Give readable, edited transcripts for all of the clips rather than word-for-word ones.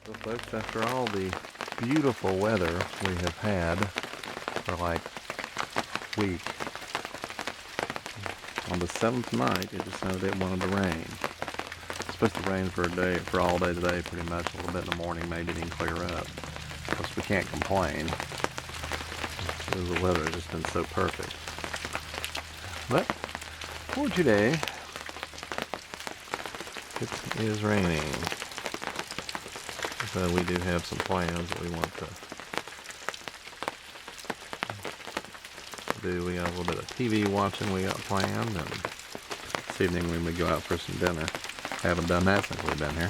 So folks, after all the beautiful weather we have had for like a week, on the 7th night it decided it wanted to rain. It's supposed to rain for all day today pretty much, a little bit in the morning, maybe it can clear up. Of course we can't complain because the weather has just been so perfect. But for today, it is raining. So we do have some plans that we want to do. We got a little bit of TV watching we got planned, and this evening we may go out for some dinner. Haven't done that since we've been here.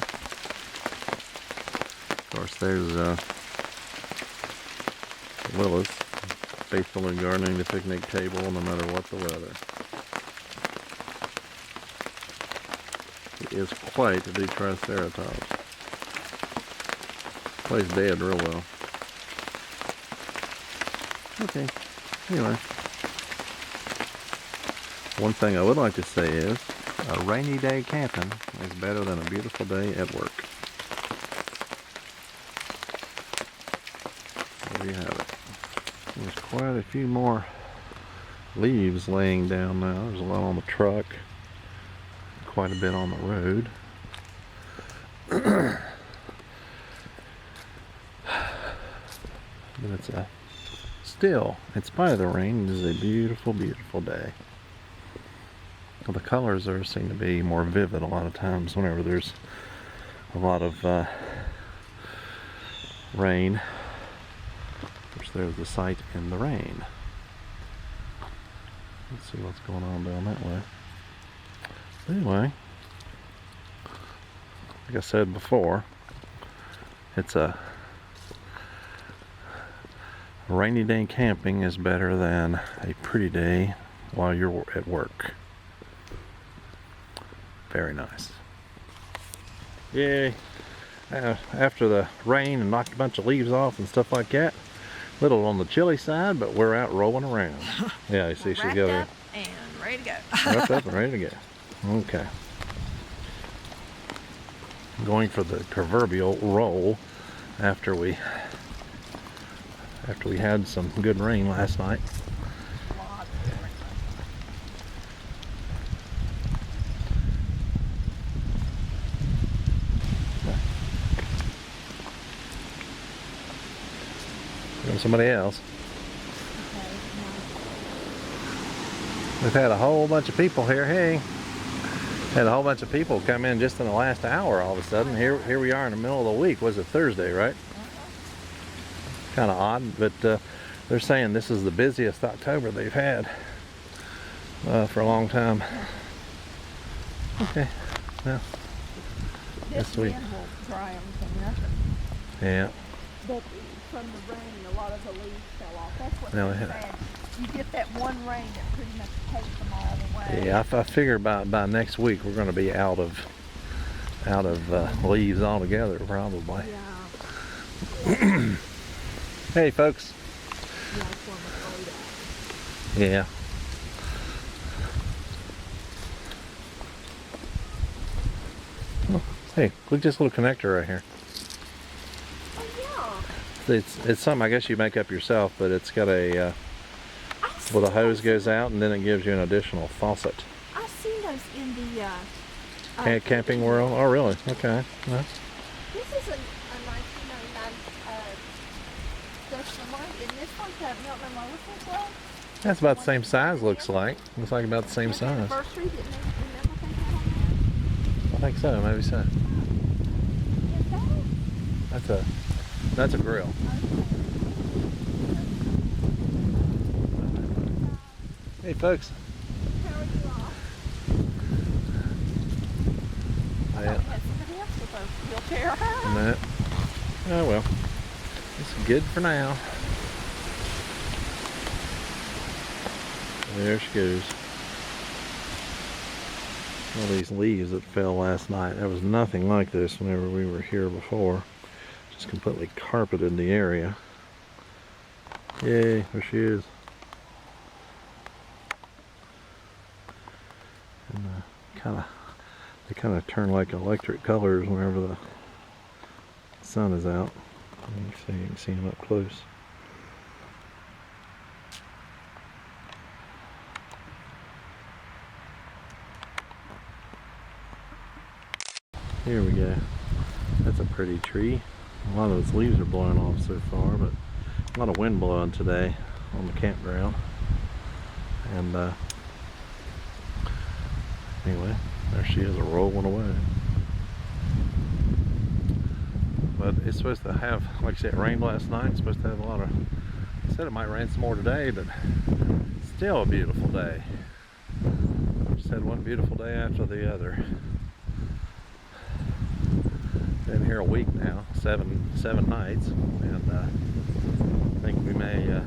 Of course, there's Willis, faithfully gardening the picnic table no matter what the weather. It is quite the Triceratops. Plays dead real well. Okay, anyway. One thing I would like to say is, a rainy day camping is better than a beautiful day at work. There you have it. There's quite a few more leaves laying down now. There's a lot on the truck, quite a bit on the road. But it's still, in spite of the rain, it is a beautiful, beautiful day. Well, the colors seem to be more vivid a lot of times whenever there's a lot of rain. Of course, there's the sight in the rain. Let's see what's going on down that way. Anyway, like I said before, it's a rainy day camping is better than a pretty day while you're at work. Very nice. Yay. After the rain and knocked a bunch of leaves off and stuff like that, a little on the chilly side, but we're out rolling around. Yeah, you see she's got her and ready to go. wrapped up and ready to go. Okay. Going for the proverbial roll after we had some good rain last night. Somebody else. We've had a whole bunch of people here. Hey, had a whole bunch of people come in just in the last hour. All of a sudden, here we are in the middle of the week. Was it Thursday, right? Kind of odd, but they're saying this is the busiest October they've had for a long time. Okay, well, This wind will dry everything up. Yeah. But from the rain, a lot of the leaves fell off. That's what's No, sad. You get that one rain that pretty much takes them all away. Yeah, I figure by next week we're going to be out of leaves altogether, probably. Yeah. Hey, folks. Yeah, that's what I'm afraid of. Yeah. Oh, hey, look at this little connector right here. Oh, It's something I guess you make up yourself, but it's got a well, the hose goes out and then it gives you an additional faucet. I've seen those in the Camping world? Oh, really? Okay. Well, This is a 1999 Dutch Light, and this one's got Milton Motorcycle Club. that's about the same size, looks like. Looks like about the same size. Anniversary, didn't remember what they had on I think so, maybe so. that? Is that it? That's a grill. Hey, folks. How are you all? I Yeah. had somebody else with a wheelchair. No. Oh well. It's good for now. There she goes. All these leaves that fell last night. There was nothing like this whenever we were here before. Just completely carpeted the area. Yay, there she is. And they kind of turn like electric colors whenever the sun is out. You can see him up close. Here we go. That's a pretty tree. A lot of those leaves are blowing off so far, but a lot of wind blowing today on the campground. And anyway, there she is, rolling away. But it's supposed to have, like I said, it rained last night. It's supposed to have a lot of, I said it might rain some more today, but still a beautiful day. Just had one beautiful day after the other. Been here a week now, seven nights, and I think we may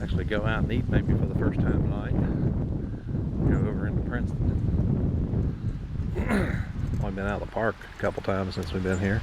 actually go out and eat maybe for the first time tonight. Go over into Princeton. Only been out of the park a couple times since we've been here.